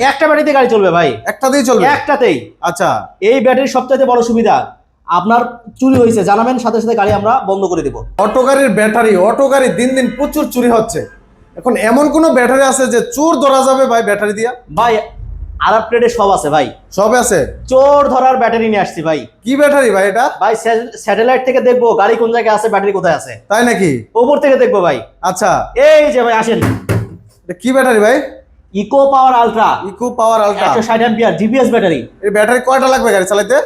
একটা ব্যাটারিতে গাড়ি চলবে ভাই, একটাতেই চলবে? একটাতেই। আচ্ছা, এই ব্যাটারির সবচাইতে বড় সুবিধা, আপনার চুরি হয়েছে জানাবেন, সাথে সাথে গাড়ি আমরা বন্ধ করে দিব। অটো গাড়ির ব্যাটারি, অটো গাড়ি দিন দিন প্রচুর চুরি হচ্ছে। এখন এমন কোন ব্যাটারি আছে যে চোর ধরা যাবে ভাই ব্যাটারি দিয়া? ভাই আরব ট্রেডে সব আছে ভাই, সব আছে। চোর ধরার ব্যাটারি নিয়ে আসছি ভাই। কি ব্যাটারি ভাই এটা? ভাই স্যাটেলাইট থেকে দেখবো গাড়ি কোন জায়গায় আছে, ব্যাটারি কোথায় আছে, তাই নাকি? উপর থেকে দেখবো ভাই। আচ্ছা, এই যে ভাই আসেন, এটা কি ব্যাটারি ভাই? ইকো পাওয়ার আলট্রা, ইকো পাওয়ার আলট্রা। 160 ampere GPS battery. এই ব্যাটারি কয়টা লাগবে গাড়ি চালাতে?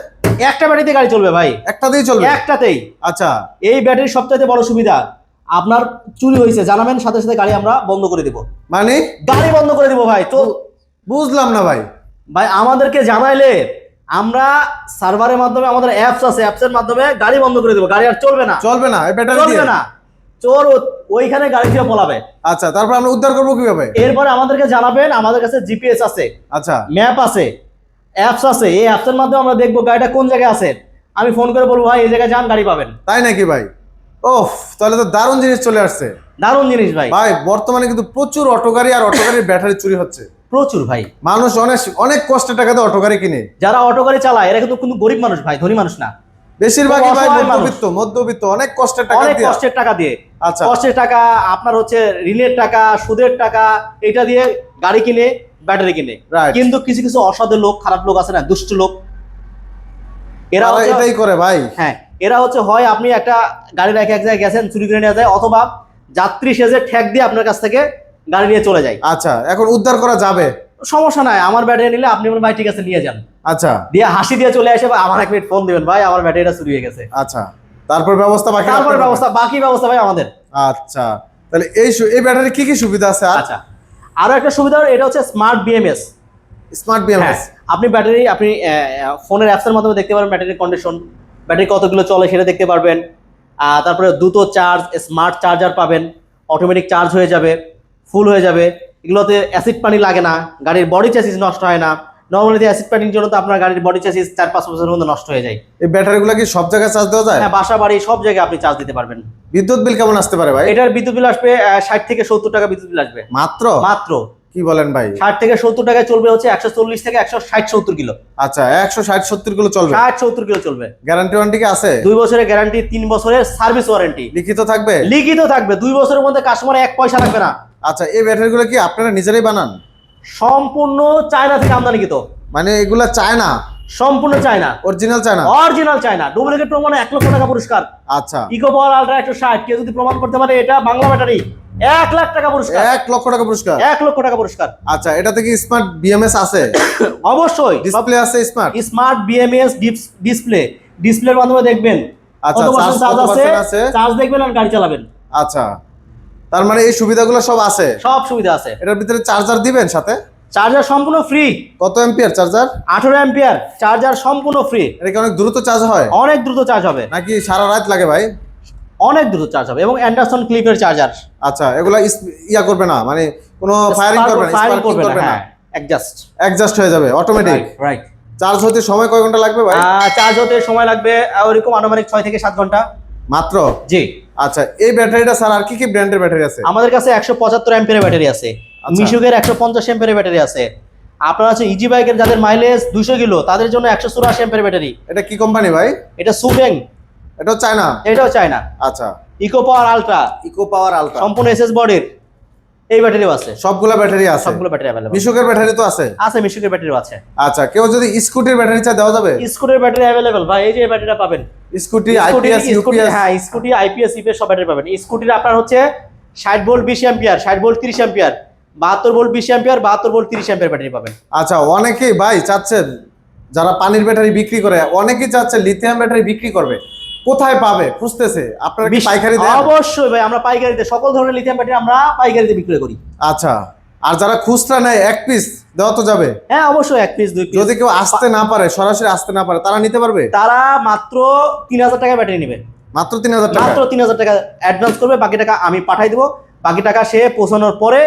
একটা ব্যাটারিতে গাড়ি চলবে ভাই, একটাতেই চলবে? একটাতেই। আচ্ছা, এই ব্যাটারির সবচাইতে বড় সুবিধা, আপনার চুরি হয়েছে জানাবেন, সাথে সাথে গাড়ি আমরা বন্ধ করে দিব। মানে গাড়ি বন্ধ করে দিব ভাই। তো বুঝলাম না ভাই। ভাই আমাদেরকে জানাইলে আমরা সার্ভারের মাধ্যমে, আমাদের অ্যাপস আছে, অ্যাপসের মাধ্যমে গাড়ি বন্ধ করে দেবো, গাড়ি আর চলবে না। চলবে না এই ব্যাটারি চলবে দিয়ে? না, চোর ওইখানে গাড়ি দিয়ে পলাবে। আচ্ছা, তারপর আমরা উদ্ধার করবো কিভাবে? এরপরে আমাদেরকে জানাবেন, আমাদের কাছে জিপিএস আছে, আচ্ছা, ম্যাপ আছে, অ্যাপস আছে। এই অ্যাপসের মাধ্যমে আমরা দেখবো গাড়িটা কোন জায়গায় আছে। আমি ফোন করে বলবো ভাই এই জায়গায় যান, গাড়ি পাবেন। তাই নাকি ভাই? ওফ, তাহলে তো দারুণ জিনিস চলে আসছে। দারুণ জিনিস ভাই। ভাই বর্তমানে কিন্তু প্রচুর অটো গাড়ি আর অটো গাড়ির ব্যাটারি চুরি হচ্ছে প্রচুর ভাই। মানুষ অনেক অনেক কষ্টের টাকাতে অটো গাড়ি কিনে। যারা অটো গাড়ি চালায় এরা কিন্তু কোনো গরিব মানুষ ভাই, ধনী মানুষ না। বেশিরভাগই ভাই অসহায় মধ্যবিত্ত, মধ্যবিত্ত অনেক কষ্টের টাকা অনেক দিয়ে। কষ্টের টাকা দিয়ে, আচ্ছা, কষ্টের টাকা, আপনার হচ্ছে ঋণের টাকা, সুদের টাকা, এটা দিয়ে গাড়ি কিনে, ব্যাটারি কিনে। Right. কিন্তু কিছু কিছু অসাধু লোক, খারাপ লোক আছে না, দুষ্ট লোক, এরা তারা হচ্ছে, এটাই করে ভাই। হ্যাঁ, এরা হচ্ছে হয় আপনি একটা গাড়ি রেখে এক জায়গায় গেছেন, চুরি করে নিয়ে যায়, অথবা যাত্রী সেজে ঠেক দিয়ে আপনার কাছ থেকে গাড়ি নিয়ে চলে যায়। আচ্ছা, এখন উদ্ধার করা যাবে? সমস্যা নাই, আমার ব্যাটারি নিলে আপনি বলেন ভাই ঠিক আছে নিয়ে যান, আচ্ছা, দিয়ে হাসি দিয়ে চলে আসে, বা আমার 1 মিনিট ফোন দিবেন ভাই আমার ব্যাটারিটা চুরি হয়ে গেছে। আচ্ছা, তারপর ব্যবস্থা বাকি? তারপরে বাকি ব্যবস্থা ভাই আমাদের। আচ্ছা, তাহলে এই ব্যাটারি কি কি সুবিধা আছে? আচ্ছা, আরো একটা সুবিধা, এটা হচ্ছে স্মার্ট বিএমএস। Smart BMS. আপনি ব্যাটারি, আপনি ফোনের অ্যাপসের মাধ্যমে দেখতে পারবেন ব্যাটারির কন্ডিশন, ব্যাটারি কতগুলো চলে সেটা দেখতে পারবেন। তারপরে দ্রুত চার্জ, স্মার্ট চার্জার পাবেন, অটোমেটিক চার্জ হয়ে যাবে, ফুল হয়ে যাবে। এগুলোতে অ্যাসিড পানি লাগে না, গাড়ির বডি চ্যাসিস নষ্ট হয় না। নর্মালি অ্যাসিড পানির জন্য তো আপনার গাড়ির বডি চ্যাসিস 4-5 বছরের মধ্যে নষ্ট হয়ে যায়। এই ব্যাটারিগুলো কি সব জায়গায় চার্জ দেওয়া যায়? হ্যাঁ, বাসা বাড়ি সব জায়গায় আপনি চার্জ দিতে পারবেন। বিদ্যুৎ বিল কেমন আসতে পারে ভাই? এটার বিদ্যুৎ বিল আসবে 60 থেকে 70 টাকা বিদ্যুৎ বিল আসবে। মাত্র? মাত্র কি বলেন ভাই? 60 থেকে 70 টাকায় চলবে হচ্ছে 140 থেকে 160-70 কিলো। আচ্ছা, 160-70 কিলো চলবে? 60-70 কিলো চলবে। গ্যারান্টি ওয়ারেন্টি কি আছে? 2 বছরের গ্যারান্টি, 3 বছরের সার্ভিস ওয়ারেন্টি লিখিত থাকবে? লিখিত থাকবে। 2 বছরের মধ্যে কাস্টমার 1 পয়সা লাগবে না। আচ্ছা, এই ব্যাটারিগুলো কি আপনারা নিজেরাই বানান? সম্পূর্ণ চায়না থেকে আমদানিকৃত। মানে এগুলা চায়না? সম্পূর্ণ China, original China? Original China. Duplicate প্রমাণে 1 লক্ষ টাকা পুরস্কার। আচ্ছা, ইকো পাওয়ার আলট্রা 160, কেউ যদি প্রমাণ করতে পারে এটা বাংলা ব্যাটারি, 1 লাখ টাকা পুরস্কার। 1 লক্ষ টাকা পুরস্কার? 1 লক্ষ টাকা পুরস্কার। আচ্ছা, এটাতে কি স্মার্ট বিএমএস আছে? অবশ্যই ডিসপ্লে আছে স্মার্ট? স্মার্ট বিএমএস ডিসপ্লে, ডিসপ্লের মাধ্যমে দেখবেন আচ্ছা, কত পার্সেন্ট চার্জ আছে, আছে? চার্জ দেখবেন আর গাড়ি চালাবেন। আচ্ছা, তার মানে এই সুবিধাগুলো সব আছে? সব সুবিধা আছে। এটার ভিতরে চার্জার দিবেন সাথে? চার্জার সম্পূর্ণ ফ্রি। কত এম্পিয়ার চার্জার? 18 অ্যাম্পিয়ার চার্জার, সম্পূর্ণ ফ্রি। এটা কি অনেক দ্রুত চার্জ হয়? অনেক দ্রুত চার্জ হবে, নাকি সারা রাত লাগে ভাই? অনেক দ্রুত চার্জ হবে, এবং অ্যান্ডারসন ক্লিপের চার্জার। আচ্ছা, এগুলা ইয়া করবে না, মানে কোনো ফায়ারিং করবে না, ফায়ারিং স্পার্কিং করবে না? অ্যাডজাস্ট হয়ে যাবে অটোমেটিক? রাইট। চার্জ হতে সময় কয় ঘন্টা লাগবে ভাই? চার্জ হতে সময় লাগবে ওইরকম আনুমানিক 6 থেকে 7 ঘন্টা মাত্র? জি। আচ্ছা, এই ব্যাটারিটা স্যার আর কি কি ব্র্যান্ডের ব্যাটারি আছে? আমাদের কাছে 175 অ্যাম্পিয়ারের ব্যাটারি আছে, আচ্ছা। মিশুকের 150 অ্যাম্পিয়ারের ব্যাটারি আছে। আপনার আছে ইজি বাইকের যাদের মাইলেজ 200 কিলো, তাদের জন্য 184 অ্যাম্পিয়ারের ব্যাটারি। এটা কি কোম্পানি ভাই? এটা সুফেং। এটাও চায়না? এটাও চায়না। আচ্ছা, ইকো পাওয়ার আলট্রা, ইকো পাওয়ার আলট্রা, সম্পূর্ণ এসএস বডির এই ব্যাটারিও আছে। সবগুলা ব্যাটারি আছে? সবগুলো ব্যাটারি अवेलेबल মিশুকের ব্যাটারি তো আছে? আছে, মিশুকের ব্যাটারিও আছে। আচ্ছা, কেউ যদি স্কুটির ব্যাটারি চায় দেওয়া যাবে? স্কুটির ব্যাটারি अवेलेबल ভাই, এই যে এই ব্যাটারিটা পাবেন। Scooty IPS UPS? হ্যাঁ, স্কুটি আইপিএস ইউপিএস সব ব্যাটারি পাবেন। স্কুটির আপনার হচ্ছে 60 volt 20 ampere, 60 volt 30 ampere, 72 volt 20 ampere, 72 volt 30 ampere battery পাবেন। আচ্ছা, অনেকেই ভাই চাচ্ছেন, যারা পানির ব্যাটারি বিক্রি করে অনেকেই চাচ্ছে লিথিয়াম ব্যাটারি বিক্রি করবে, কোথায় পাবে খুঁজতেছে? আপনারা কি পাইকারি দেন? অবশ্যই ভাই, আমরা পাইকারিতে সকল ধরনের লিথিয়াম ব্যাটারি আমরা পাইকারিতে বিক্রয় করি। আচ্ছা, আর যারা খুচরা নেয় 1 পিস দেওয়া তো যাবে? হ্যাঁ, অবশ্যই 1 পিস 2 পিস। যদি কেউ আসতে না পারে, সরাসরি আসতে না পারে, তারা নিতে পারবে? তারা মাত্র 3000 টাকা ব্যাটারি নেবে। মাত্র 3000 টাকা? মাত্র 3000 টাকা অ্যাডভান্স করবে, বাকি টাকা আমি পাঠাই দেবো। বাকি টাকা সে পৌঁছানোর পরে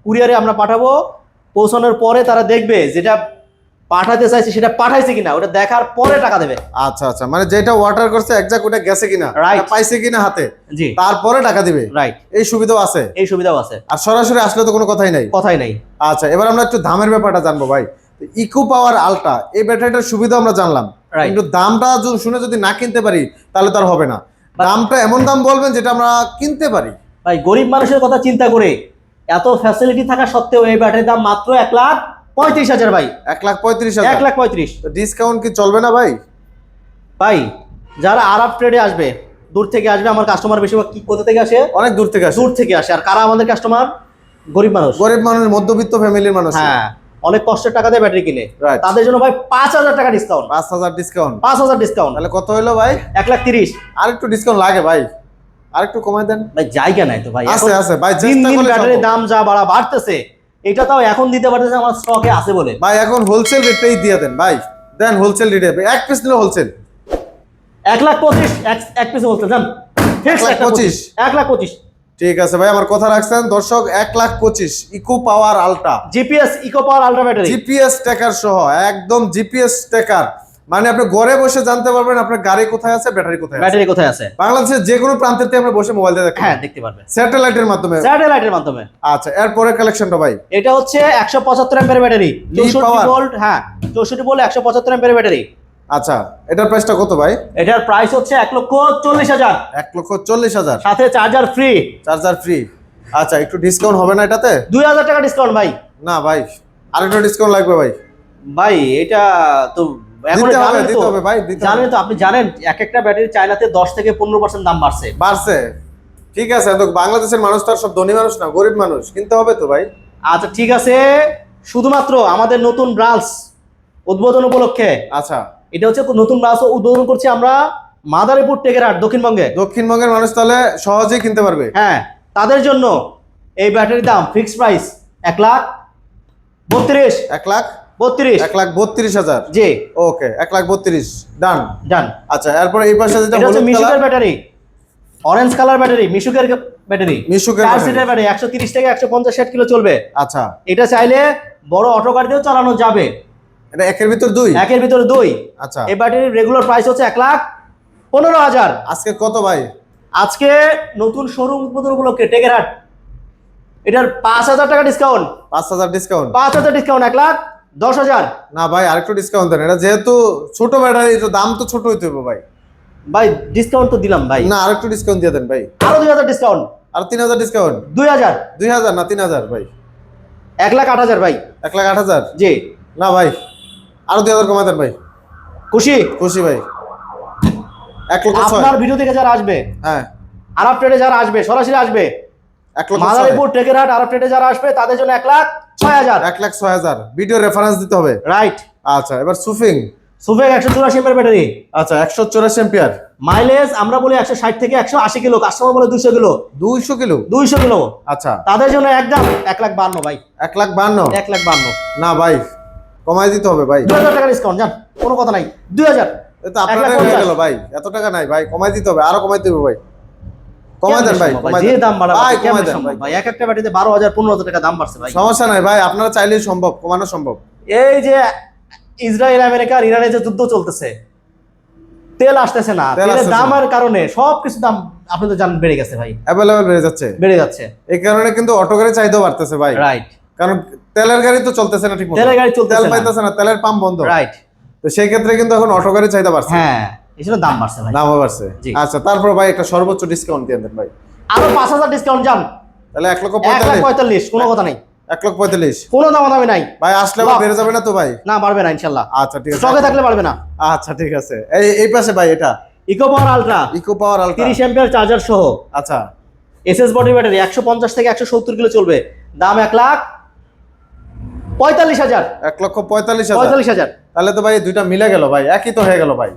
কুরিয়ারে আমরা পাঠাবো। পৌঁছানোর পরে তারা দেখবে যেটা পাঠাতে চাইছে সেটা পাঠাইছে কিনা ওটা দেখার পরে টাকা দেবে। আচ্ছা আচ্ছা, মানে যেটা অর্ডার করছে একজাক্ট ওটা গেছে কিনা, Right. এটা পাইছে কিনা হাতে, জি তারপরে টাকা দিবে। রাইট, এই সুবিধাও আছে। এই সুবিধাও আছে, আর সরাসরি আসলে তো কোনো কথাই নাই। কথাই নাই। আচ্ছা, এবার আমরা একটু দামের ব্যাপারটা জানবো ভাই। ইকো পাওয়ার আলট্রা এই ব্যাটারিটার সুবিধা আমরা জানলাম, Right. কিন্তু দামটা শুনে যদি না কিনতে পারি তাহলে তার হবে না। দামটা এমন দাম বলবেন যেটা আমরা কিনতে পারি। ভাই গরিব মানুষের কথা চিন্তা করে এত ফ্যাসিলিটি থাকা সত্ত্বেও এই ব্যাটারির দাম মাত্র 1,35,000 ভাই, 1,35,000। 1,35,000। ডিসকাউন্ট কি চলবে না ভাই? ভাই যারা আরব ট্রেডে আসবে, দূর থেকে আসবে, আমার কাস্টমার বেশিরভাগ কি কোথা থেকে আসে? অনেক দূর থেকে আসে। দূর থেকে আসে। আর কারা আমাদের কাস্টমার? গরিব মানুষ, গরিব মানুষ, মধ্যবিত্ত ফ্যামিলির মানুষ। হ্যাঁ, অনেক কষ্টের টাকা দিয়ে ব্যাটারি কিনে, Right. তাদের জন্য ভাই 5,000 টাকা ডিসকাউন্ট। 5,000 ডিসকাউন্ট। 5,000 ডিসকাউন্ট, তাহলে কত হলো ভাই? 1,30,000। আর একটু ডিসকাউন্ট লাগে ভাই, আর একটু কমাই দেন। ভাই জায়গা নাই তো ভাই, আছে আছে ভাই, দিন চেষ্টা দিন করলে ব্যাটারির সম্ভব। দাম যা বাড়তেছে, এটা তাও এখন দিতে পারতেছে আমার স্টকে আছে বলে। ভাই এখন হোলসেল রেটটাই দিয়ে দেন ভাই, দেন হোলসেল রেটে, এক পিস নিলে হোলসেল। 1,25,000 এক পিস বলতে যান, 1,25,000 1,25,000। ঠিক আছে ভাই, আমার কথা রাখছেন দর্শক। 1,25,000 ইকো পাওয়ার আলট্রা, জিপিএস ইকো পাওয়ার আলট্রা ব্যাটারি, জিপিএস ট্র্যাকার সহ, একদম জিপিএস ট্র্যাকার। মানে আপনি ঘরে বসে জানতে পারবেন আপনার গাড়ি কোথায় আছে, ব্যাটারি কোথায় আছে। ব্যাটারি কোথায় আছে বাংলাদেশের যে কোনো প্রান্তের থেকে আমরা বসে মোবাইল দিয়ে দেখতে হ্যাঁ দেখতে পারবেন, স্যাটেলাইটের মাধ্যমে। স্যাটেলাইটের মাধ্যমে। আচ্ছা, এরপরে কালেকশনটা ভাই। এটা হচ্ছে 175 অ্যাম্পিয়ার ব্যাটারি, 64 power। ভোল্ট, হ্যাঁ 64 ভোল্ট 175 অ্যাম্পিয়ার ব্যাটারি। আচ্ছা, এটার প্রাইসটা কত ভাই? এটার প্রাইস হচ্ছে 1,40,000, 1,40,000। সাথে চার্জার ফ্রি। Charger free. আচ্ছা, একটু ডিসকাউন্ট হবে না এটাতে? 2,000 টাকা ডিসকাউন্ট ভাই। না ভাই, আরেকটু ডিসকাউন্ট লাগবে ভাই। ভাই এটা তো এখন দিতে হবে, জানেন দিতে তো, হবে ভাই, দিতে জানেন হবে। তো, আপনি জানেন এক একটা ব্যাটারি চায়নাতে 10 থেকে 15% দাম বাড়ছে। বাড়ছে, ঠিক আছে, তো বাংলাদেশের মানুষ তো আর সব ধনী মানুষ না, গরিব মানুষ, কিনতে হবে তো ভাই। আচ্ছা ঠিক আছে, শুধুমাত্র আমাদের নতুন ব্রাঞ্চ উদ্বোধন উপলক্ষে, আচ্ছা, এটা হচ্ছে নতুন ব্রাঞ্চ উদ্বোধন করছি আমরা মাদারীপুর টেকেরহাট, দক্ষিণবঙ্গে। দক্ষিণবঙ্গের মানুষ তাহলে সহজেই কিনতে পারবে। হ্যাঁ, তাদের জন্য এই ব্যাটারির দাম ফিক্সড প্রাইস 1,32,000। 1,32,000। জি ওকে, 1,32,000 ডান। ডান। আচ্ছা, এরপরে এই পাশে যেটা এটা হচ্ছে হলুদ মিশুকের colour, battery, orange colour battery, মিশুকের ব্যাটারি, মিশুকের 4 ব্যাটারি। সিটের ব্যাটারি, 130 থেকে 150 কিলো চলবে। আচ্ছা, এটা চাইলে বড় অটো গাড়ি দিয়েও চালানো যাবে। এটা একের ভিতর দুই। একের ভিতরে 2। আচ্ছা, এই ব্যাটারির রেগুলার প্রাইস হচ্ছে 1,15,000। আজকে কত ভাই? আজকে নতুন শোরুম উদ্বোধন উপলক্ষে টেকেরহাট, এটার 5,000 টাকা ডিসকাউন্ট। 5,000 ডিসকাউন্ট। 5,000 ডিসকাউন্ট, 1,10,000। না ভাই, আরেকটু ডিসকাউন্ট দেন, এটা যেহেতু ছোট ব্যাটারি তো দাম তো ছোট হইতে হবে ভাই। ভাই ডিসকাউন্ট তো দিলাম ভাই, না, আরেকটু ডিসকাউন্ট দিয়ে দেন ভাই। আরো 2,000 ডিসকাউন্ট। আর 3,000 ডিসকাউন্ট। 2,000, 2,000 না 3,000 ভাই? 1,08,000 ভাই। 1,08,000। জি না ভাই, আরো 2,000 কমা দেন ভাই। খুশি? খুশি ভাই। 1,06,000। আপনার ভিডিও থেকে যারা আসবে, হ্যাঁ, আরব ট্রেডে যারা আসবে, সরাসরি আসবে 1,06,000। মাদারীপুর টেকেরহাট আরব ট্রেডে যারা আসবে, তাদের জন্য 1,06,000। 1,06,000 ভিডিও রেফারেন্স দিতে হবে। রাইট। আচ্ছা, এবার সুফিং। সুফেক 184 এমএর ব্যাটারি, আচ্ছা, 184 এম্পিয়ার। মাইলেজ আমরা বলি 160 থেকে 180 কিলো, কাস্টমার বলে 200 কিলো। 200 কিলো। 200 কিলো, আচ্ছা, তাদের জন্য একদম 1,52,000 ভাই। 1,52,000। 1,52,000। না ভাই, কমাই দিতে হবে ভাই। 2,000 টাকা ডিসকাউন্ট, জান, কোনো কথা নাই। 2,000। এটা আপনাদের হয়ে গেল ভাই, এত টাকা নাই ভাই, কমাই দিতে হবে, আরো কমাই দিতে হবে ভাই। কমাই দেন ভাই, কমাই যে দেন দাম বাড়া ভাই, কেমন কমাই দেন সম্ভব ভাই। ভাই? এক একটা ব্যাটারিতে 12,000 15,000 টাকা দাম বাড়ছে ভাই। সমস্যা নাই ভাই, আপনারা চাইলেই সম্ভব, কমানো সম্ভব। এই যে ইসরায়েল আমেরিকা আর ইরানের যে যুদ্ধ চলতেছে, তেল আসতেছে না, তেল তেলের আসতেছে দামের কারণে সবকিছু দাম আপনি তো জানেন বেড়ে গেছে ভাই, অ্যাভেলেবল বেড়ে যাচ্ছে। বেড়ে যাচ্ছে। এই কারণে কিন্তু অটো গাড়ি চাহিদা বাড়তেছে ভাই। রাইট। কারণ তেলের গাড়ি তো চলতেছে না ঠিক মতো, তেলের গাড়ি চলতেছে তেল না। পাইতেছে না, তেলের পাম্প বন্ধ। রাইট। তো সেই ক্ষেত্রে কিন্তু এখন অটো গাড়ি চাহিদা বাড়ছে। হ্যাঁ, এই জন্য দাম বাড়ছে ভাই। দাম বাড়ছে। জি। আচ্ছা, তারপর ভাই একটা সর্বোচ্চ ডিসকাউন্ট দিয়ে দেন ভাই। আরো 5,000 ডিসকাউন্ট, জান, তাহলে 1,45,000। 1,45,000, কোনো কথা নাই, 1,45,000 কোনো দামাদামি নাই ভাই। আসলে আবার বেড়ে যাবে না তো ভাই? না, বাড়বে না ইনশাল্লাহ, আচ্ছা ঠিক আছে, স্টকে থাকলে বাড়বে না। আচ্ছা ঠিক আছে। এই পাশে ভাই এটা ইকো পাওয়ার আলট্রা, ইকো পাওয়ার আলট্রা। 30 অ্যাম্পিয়ার চার্জার সহ, আচ্ছা, এসএস বডি ব্যাটারি, 150 থেকে 170 কিলো চলবে, দাম 1,45,000। 1,45,000। 45,000। তাহলে তো ভাই দুইটা মিলে গেল ভাই, একই তো হয়ে গেল ভাই।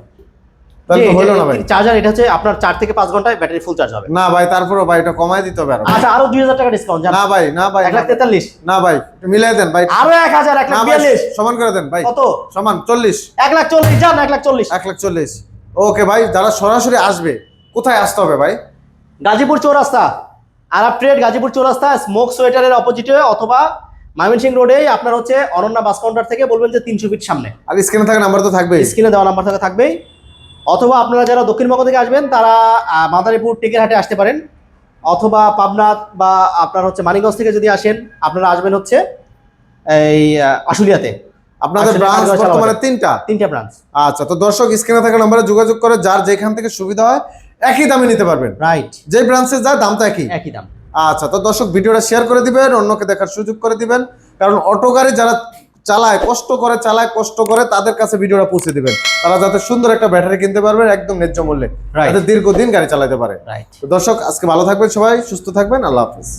তাহলে তো হলো না ভাই। চার্জার এটা হচ্ছে আপনার 4 থেকে 5 ঘন্টায় ব্যাটারি ফুল চার্জ হবে। না ভাই, তারপরও ভাই এটা কমাই দিতে হবে আরো। আচ্ছা, আরো 2,000 টাকা ডিসকাউন্ট, জান। না ভাই, না ভাই, 1,43,000। না ভাই, একটু মিলাই দেন ভাই। আরো 1,000, না ভাই, 1,42,000। সমান করে দেন ভাই। কত? সমান 40। 1,40,000, জান, 1,40,000। 1,40,000। ওকে ভাই, যারা সরাসরি আসবে কোথায় আসতে হবে ভাই? গাজীপুর চৌরাস্তা, আরব ট্রেড গাজীপুর চৌরাস্তা, স্মোক সোয়েটারের অপোজিটে, অথবা ময়মনসিংহ রোডে আপনার হচ্ছে অনন্যা বাস কাউন্টার থেকে বলবেন যে 300 ফিট সামনে। আর স্ক্রিনে থাকা নাম্বার তো থাকবেই। স্ক্রিনে দেওয়া নাম্বার থেকে থাকবেই। অথবা আপনারা যারা দক্ষিণবঙ্গ থেকে আসবেন তারা মাদারীপুর টেকেরহাটে আসতে পারেন, অথবা পাবনা বা আপনার হচ্ছে মানিকগঞ্জ থেকে যদি আসেন আপনারা আসবেন হচ্ছে এই আশুলিয়াতে। আপনাদের আসলে ব্রাঞ্চ কারগড় বর্তমানে চালাবেন। 3টা ব্রাঞ্চ। আচ্ছা, তো দর্শক স্ক্রিনে থাকা নম্বরে যোগাযোগ করে যার যেখান থেকে সুবিধা হয় একই দামে নিতে পারবেন। রাইট, যে ব্রাঞ্চে যায় দাম তো একই দাম। আচ্ছা, তো দর্শক ভিডিওটা শেয়ার করে দিবেন, অন্যকে দেখার সুযোগ করে দিবেন, কারণ অটো গাড়ি যারা চালায় কষ্ট করে তাদের কাছে ভিডিওটা পৌঁছে দিবেন, তারা যাতে সুন্দর একটা ব্যাটারি কিনতে পারবেন একদম ন্যায্য মূল্যে, Right. যাতে দীর্ঘদিন গাড়ি চালাতে পারে। রাইট। তো দর্শক আজকে ভালো থাকবেন, সবাই সুস্থ থাকবেন, আল্লাহ হাফেজ।